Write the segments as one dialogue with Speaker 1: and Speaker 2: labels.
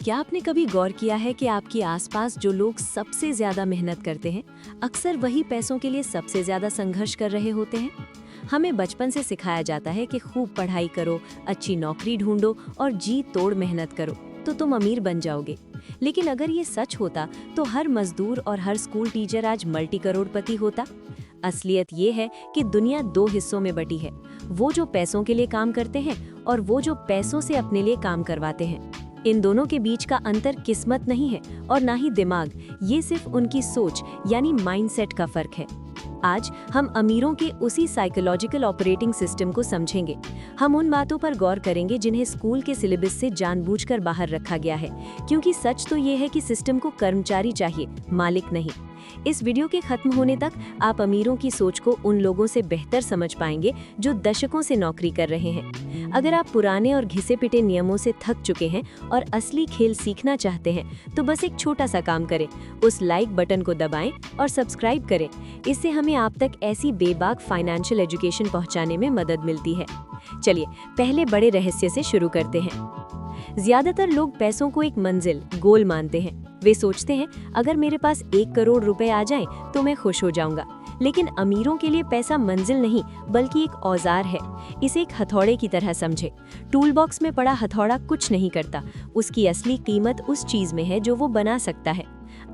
Speaker 1: क्या आपने कभी गौर किया है कि आपके आसपास जो लोग सबसे ज्यादा मेहनत करते हैं, अक्सर वही पैसों के लिए सबसे ज्यादा संघर्ष कर रहे होते हैं? हमें बचपन से सिखाया जाता है कि खूब पढ़ाई करो, अच्छी नौकरी ढूंढो और जी तोड़ मेहनत करो, तो तुम अमीर बन जाओगे। लेकिन अगर ये सच होता, तो हर मजदूर और हर स्कूल टीचर आज मल्टी करोड़पति होता। असलियत ये है कि दुनिया दो हिस्सों में बटी है, वो जो पैसों के लिए काम करते हैं और वो जो पैसों से अपने लिए काम करवाते हैं। इन दोनों के बीच का अंतर किस्मत नहीं है और ना ही दिमाग, ये सिर्फ उनकी सोच यानी माइंडसेट का फर्क है। आज हम अमीरों के उसी साइकोलॉजिकल ऑपरेटिंग सिस्टम को समझेंगे। हम उन बातों पर गौर करेंगे जिन्हें स्कूल के सिलेबस से जानबूझकर बाहर रखा गया है, क्योंकि सच तो ये है कि सिस्टम को कर्मचारी चाहिए, मालिक नहीं। इस वीडियो के खत्म होने तक आप अमीरों की सोच को उन लोगों से बेहतर समझ पाएंगे जो दशकों से नौकरी कर रहे हैं। अगर आप पुराने और घिसे पिटे नियमों से थक चुके हैं और असली खेल सीखना चाहते हैं, तो बस एक छोटा सा काम करें, उस लाइक बटन को दबाएं और सब्सक्राइब करें। इससे हमें आप तक ऐसी बेबाक फाइनेंशियल एजुकेशन पहुंचाने में मदद मिलती है। चलिए पहले बड़े रहस्य से शुरू करते हैं। ज्यादातर लोग पैसों को एक मंजिल, गोल मानते हैं। वे सोचते हैं अगर मेरे पास 1 करोड़ रुपए आ जाएं तो मैं खुश हो जाऊंगा। लेकिन अमीरों के लिए पैसा मंजिल नहीं, बल्कि एक औजार है। इसे एक हथौड़े की तरह समझे। टूल बॉक्स में पड़ा हथौड़ा कुछ नहीं करता, उसकी असली कीमत उस चीज में है जो वो बना सकता है।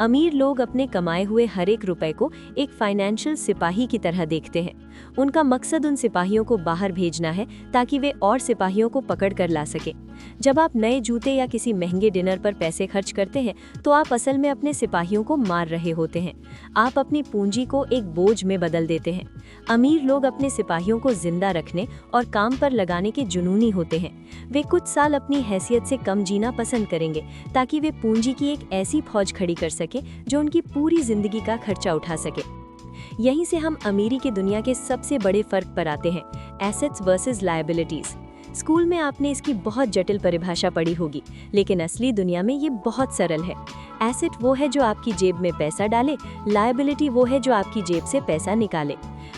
Speaker 1: अमीर लोग अपने कमाए हुए हर एक रुपए को एक फाइनेंशियल सिपाही की तरह देखते हैं। उनका मकसद उन सिपाहियों को बाहर भेजना है ताकि वे और सिपाहियों को पकड़ कर ला सके। जब आप नए जूते या किसी महंगे डिनर पर पैसे खर्च करते हैं, तो आप असल में अपने सिपाहियों को मार रहे होते हैं। आप अपनी पूंजी को एक बोझ में बदल देते हैं। अमीर लोग अपने सिपाहियों को जिंदा रखने और काम पर लगाने के जुनूनी होते हैं। वे कुछ साल अपनी हैसियत से कम जीना पसंद करेंगे ताकि वे पूंजी की एक ऐसी फौज खड़ी कर सके जो उनकी पूरी जिंदगी का खर्चा उठा सके। यहीं से हम अमीरी की दुनिया के सबसे बड़े फर्क पर आते हैं, एसेट्स वर्सेस लायबिलिटीज। स्कूल में आपने इसकी बहुत जटिल परिभाषा पढ़ी होगी, लेकिन असली दुनिया में ये बहुत सरल है। एसेट वो है जो आपकी जेब में पैसा डाले, लायबिलिटी वो है जो आपकी जेब से पैसा निकाले।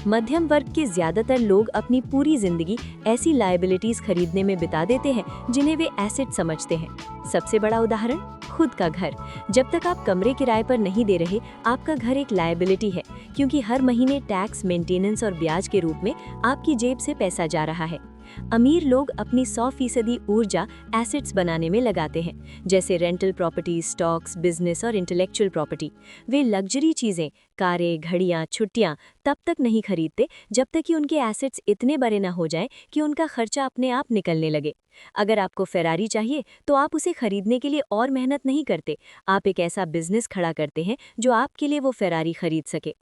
Speaker 1: मध्यम वर्ग के ज्यादातर लोग अपनी पूरी जिंदगी ऐसी लायबिलिटीज खरीदने में बिता देते हैं जिन्हें वे एसेट समझते हैं। सबसे बड़ा उदाहरण, खुद का घर। जब तक आप कमरे किराए पर नहीं दे रहे, आपका घर एक लायबिलिटी है, क्योंकि हर महीने टैक्स, मेंटेनेंस और ब्याज के रूप में आपकी जेब से पैसा जा रहा है। अमीर लोग अपनी 100% ऊर्जा एसेट्स बनाने में लगाते हैं, जैसे रेंटल प्रॉपर्टी, स्टॉक्स, बिजनेस और इंटेलेक्चुअल प्रॉपर्टी। वे लग्जरी चीजें, कारें, घड़ियां, छुट्टियां तब तक नहीं खरीदते जब तक कि उनके एसेट्स इतने बड़े न हो जाएं कि उनका खर्चा अपने आप निकलने लगे। अगर आपको फेरारी चाहिए, तो आप उसे खरीदने के लिए और मेहनत नहीं करते, आप एक ऐसा बिजनेस खड़ा करते हैं जो आपके लिए वो फेरारी खरीद सके।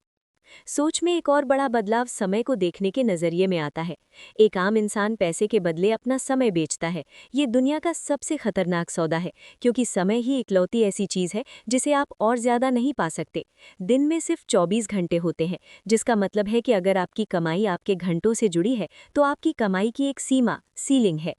Speaker 1: सोच में एक और बड़ा बदलाव समय को देखने के नजरिए में आता है। एक आम इंसान पैसे के बदले अपना समय बेचता है। ये दुनिया का सबसे खतरनाक सौदा है, क्योंकि समय ही इकलौती ऐसी चीज है जिसे आप और ज्यादा नहीं पा सकते। दिन में सिर्फ 24 घंटे होते हैं, जिसका मतलब है कि अगर आपकी कमाई आपके घंटों से जुड़ी है, तो आपकी कमाई की एक सीमा, सीलिंग है।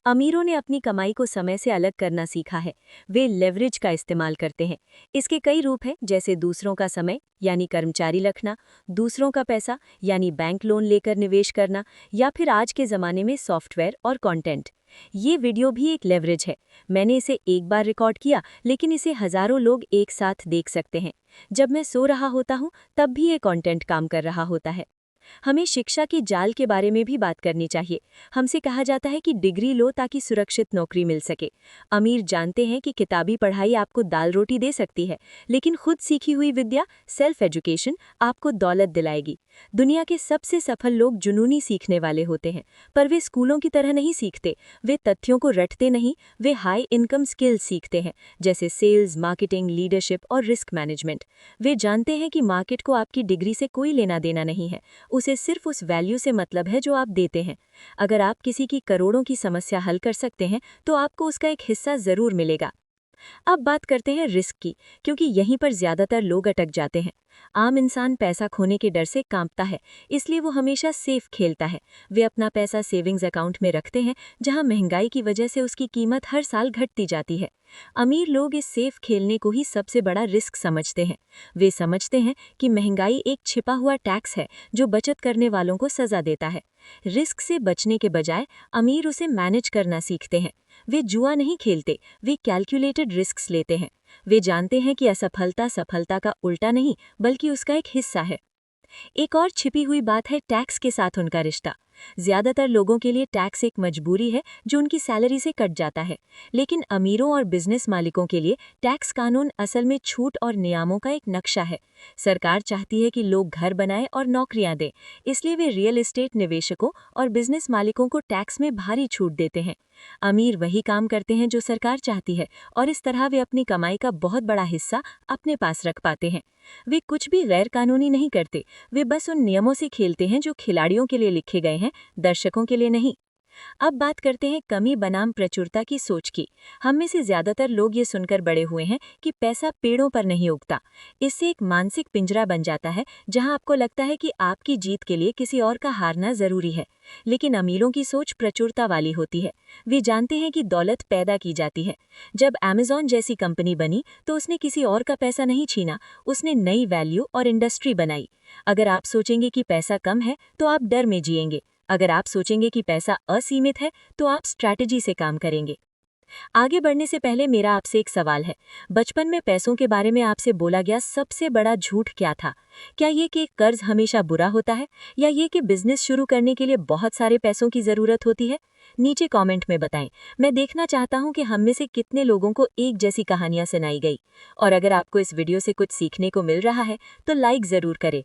Speaker 1: अमीरों ने अपनी कमाई को समय से अलग करना सीखा है। वे लेवरेज का इस्तेमाल करते हैं। इसके कई रूप हैं, जैसे दूसरों का समय यानी कर्मचारी रखना, दूसरों का पैसा यानी बैंक लोन लेकर निवेश करना, या फिर आज के ज़माने में सॉफ्टवेयर और कंटेंट। ये वीडियो भी एक लेवरेज है। मैंने इसे एक बार रिकॉर्ड किया, लेकिन इसे हजारों लोग एक साथ देख सकते हैं। जब मैं सो रहा होता हूँ, तब भी ये कंटेंट काम कर रहा होता है। हमें शिक्षा के जाल के बारे में भी बात करनी चाहिए। हमसे कहा जाता है कि डिग्री लो ताकि सुरक्षित नौकरी मिल सके। अमीर जानते हैं कि किताबी पढ़ाई आपको दाल रोटी दे सकती है, लेकिन खुद सीखी हुई विद्या, सेल्फ एजुकेशन, आपको दौलत दिलाएगी। दुनिया के सबसे सफल लोग जुनूनी सीखने वाले होते हैं, पर वे स्कूलों की तरह नहीं सीखते। वे तथ्यों को रटते नहीं, वे हाई इनकम स्किल्स सीखते हैं, जैसे सेल्स, मार्केटिंग, लीडरशिप और रिस्क मैनेजमेंट। वे जानते हैं कि मार्केट को आपकी डिग्री से कोई लेना देना नहीं है, उसे सिर्फ उस वैल्यू से मतलब है जो आप देते हैं। अगर आप किसी की करोड़ों की समस्या हल कर सकते हैं, तो आपको उसका एक हिस्सा जरूर मिलेगा। अब बात करते हैं रिस्क की, क्योंकि यहीं पर ज्यादातर लोग अटक जाते हैं। आम इंसान पैसा खोने के डर से कांपता है, इसलिए वो हमेशा सेफ खेलता है। वे अपना पैसा सेविंग्स अकाउंट में रखते हैं, जहां महंगाई की वजह से उसकी कीमत हर साल घटती जाती है। अमीर लोग इस सेफ खेलने को ही सबसे बड़ा रिस्क समझते हैं। वे समझते हैं कि महंगाई एक छिपा हुआ टैक्स है जो बचत करने वालों को सजा देता है। रिस्क से बचने के बजाय अमीर उसे मैनेज करना सीखते हैं। वे जुआ नहीं खेलते, वे कैलकुलेटेड रिस्क्स लेते हैं। वे जानते हैं कि असफलता सफलता का उल्टा नहीं बल्कि उसका एक हिस्सा है। एक और छिपी हुई बात है टैक्स के साथ उनका रिश्ता। ज्यादातर लोगों के लिए टैक्स एक मजबूरी है जो उनकी सैलरी से कट जाता है, लेकिन अमीरों और बिजनेस मालिकों के लिए टैक्स कानून असल में छूट और नियमों का एक नक्शा है। सरकार चाहती है कि लोग घर बनाएं और नौकरियां दें, इसलिए वे रियल एस्टेट निवेशकों और बिजनेस मालिकों को टैक्स में भारी छूट देते हैं। अमीर वही काम करते हैं जो सरकार चाहती है और इस तरह वे अपनी कमाई का बहुत बड़ा हिस्सा अपने पास रख पाते हैं। वे कुछ भी गैर कानूनी नहीं करते, वे बस उन नियमों से खेलते हैं जो खिलाड़ियों के लिए लिखे गए हैं, दर्शकों के लिए नहीं। अब बात करते हैं कमी बनाम प्रचुरता की सोच की। हम में से ज्यादातर लोग ये सुनकर बड़े हुए हैं कि पैसा पेड़ों पर नहीं उगता। इससे एक मानसिक पिंजरा बन जाता है जहां आपको लगता है कि आपकी जीत के लिए किसी और का हारना जरूरी है। लेकिन अमीरों की सोच प्रचुरता वाली होती है। वे जानते हैं कि दौलत पैदा की जाती है। जब अमेज़न जैसी कंपनी बनी तो उसने किसी और का पैसा नहीं छीना, उसने नई वैल्यू और इंडस्ट्री बनाई। अगर आप सोचेंगे कि पैसा कम है तो आप डर में जिएंगे। अगर आप सोचेंगे कि पैसा असीमित है तो आप स्ट्रैटेजी से काम करेंगे। आगे बढ़ने से पहले मेरा आपसे एक सवाल है। बचपन में पैसों के बारे में आपसे बोला गया सबसे बड़ा झूठ क्या था? क्या ये कि कर्ज हमेशा बुरा होता है, या ये कि बिजनेस शुरू करने के लिए बहुत सारे पैसों की जरूरत होती है? नीचे कमेंट में बताएं। मैं देखना चाहता हूं कि हम में से कितने लोगों को एक जैसी कहानियां सुनाई गई। और अगर आपको इस वीडियो से कुछ सीखने को मिल रहा है तो लाइक जरूर करें।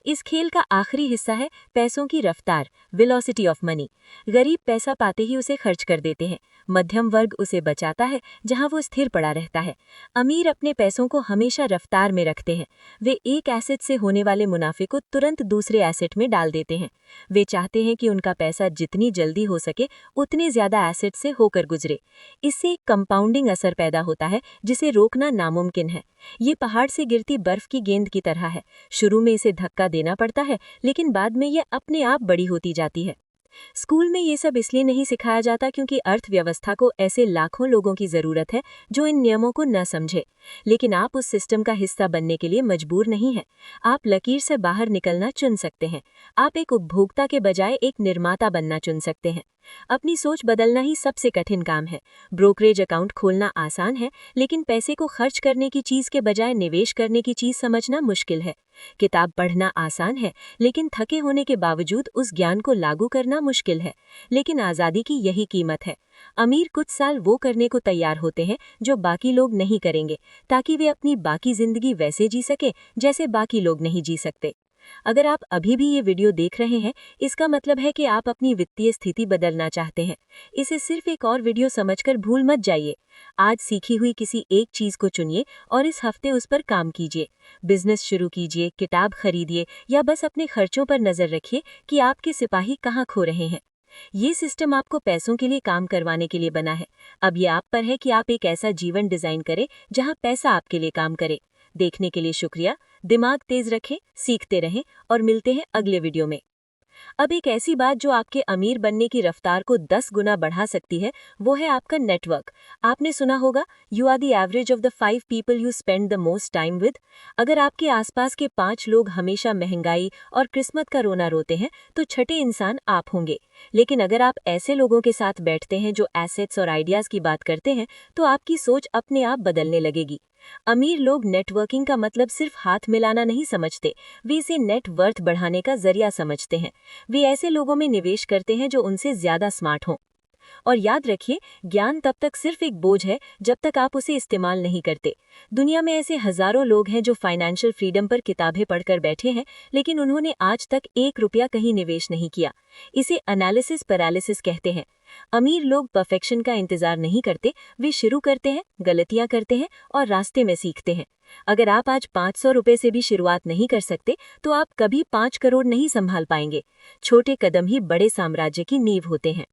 Speaker 1: इस खेल का आखिरी हिस्सा है पैसों की रफ्तार, वेलोसिटी ऑफ मनी। गरीब पैसा पाते ही उसे खर्च कर देते हैं, मध्यम वर्ग उसे बचाता है जहां वो स्थिर पड़ा रहता है। अमीर अपने पैसों को हमेशा रफ्तार में रखते हैं। वे एक एसेट से होने वाले मुनाफे को तुरंत दूसरे एसेट में डाल देते हैं। वे चाहते हैं कि उनका पैसा जितनी जल्दी हो सके उतने ज्यादा एसेट से होकर गुजरे। इससे एक कंपाउंडिंग असर पैदा होता है जिसे रोकना नामुमकिन है। ये पहाड़ से गिरती बर्फ की गेंद की तरह है। शुरू में इसे धक्का देना पड़ता है, लेकिन बाद में ये अपने आप बड़ी होती जाती है। स्कूल में ये सब इसलिए नहीं सिखाया जाता क्योंकि अर्थव्यवस्था को ऐसे लाखों लोगों की जरूरत है जो इन नियमों को न समझे। लेकिन आप उस सिस्टम का हिस्सा बनने के लिए मजबूर नहीं हैं। आप लकीर से बाहर निकलना चुन सकते हैं। आप एक उपभोक्ता के बजाय एक निर्माता बनना चुन सकते हैं। अपनी सोच बदलना ही सबसे कठिन काम है। ब्रोकरेज अकाउंट खोलना आसान है, लेकिन पैसे को खर्च करने की चीज के बजाय निवेश करने की चीज समझना मुश्किल है। किताब पढ़ना आसान है, लेकिन थके होने के बावजूद उस ज्ञान को लागू करना मुश्किल है। लेकिन आज़ादी की यही कीमत है। अमीर कुछ साल वो करने को तैयार होते हैं जो बाकी लोग नहीं करेंगे, ताकि वे अपनी बाकी जिंदगी वैसे जी सके जैसे बाकी लोग नहीं जी सकते। अगर आप अभी भी ये वीडियो देख रहे हैं, इसका मतलब है कि आप अपनी वित्तीय स्थिति बदलना चाहते हैं। इसे सिर्फ एक और वीडियो समझकर भूल मत जाइए। आज सीखी हुई किसी एक चीज को चुनिए और इस हफ्ते उस पर काम कीजिए। बिजनेस शुरू कीजिए, किताब खरीदिए, या बस अपने खर्चों पर नजर रखिए कि आपके सिपाही कहाँ खो रहे हैं। ये सिस्टम आपको पैसों के लिए काम करवाने के लिए बना है। अब ये आप पर है कि आप एक ऐसा जीवन डिजाइन करें जहां पैसा आपके लिए काम करे। देखने के लिए शुक्रिया। दिमाग तेज रखें, सीखते रहें और मिलते हैं अगले वीडियो में। अब एक ऐसी बात जो आपके अमीर बनने की रफ्तार को 10 गुना बढ़ा सकती है, वो है आपका नेटवर्क। आपने सुना होगा, you are the average of the 5 people you spend the most time with. अगर आपके आसपास के 5 लोग हमेशा महंगाई और किस्मत का रोना रोते हैं, तो छठे इंसान आप होंगे। लेकिन अगर आप ऐसे लोगों के साथ बैठते हैं जो एसेट्स और आइडियाज की बात करते हैं, तो आपकी सोच अपने आप बदलने लगेगी। अमीर लोग नेटवर्किंग का मतलब सिर्फ हाथ मिलाना नहीं समझते, वे इसे नेट वर्थ बढ़ाने का जरिया समझते हैं। वे ऐसे लोगों में निवेश करते हैं जो उनसे ज्यादा स्मार्ट हों। और याद रखिए, ज्ञान तब तक सिर्फ एक बोझ है जब तक आप उसे इस्तेमाल नहीं करते। दुनिया में ऐसे हजारों लोग हैं जो फाइनेंशियल फ्रीडम पर किताबें पढ़कर बैठे हैं, लेकिन उन्होंने आज तक 1 रुपया कहीं निवेश नहीं किया। इसे एनालिसिस पैरालिसिस कहते हैं। अमीर लोग परफेक्शन का इंतजार नहीं करते, वे शुरू करते हैं, गलतियां करते हैं और रास्ते में सीखते हैं। अगर आप आज 500 रुपए से भी शुरुआत नहीं कर सकते, तो आप कभी 5 करोड़ नहीं संभाल पाएंगे। छोटे कदम ही बड़े साम्राज्य की नींव होते हैं।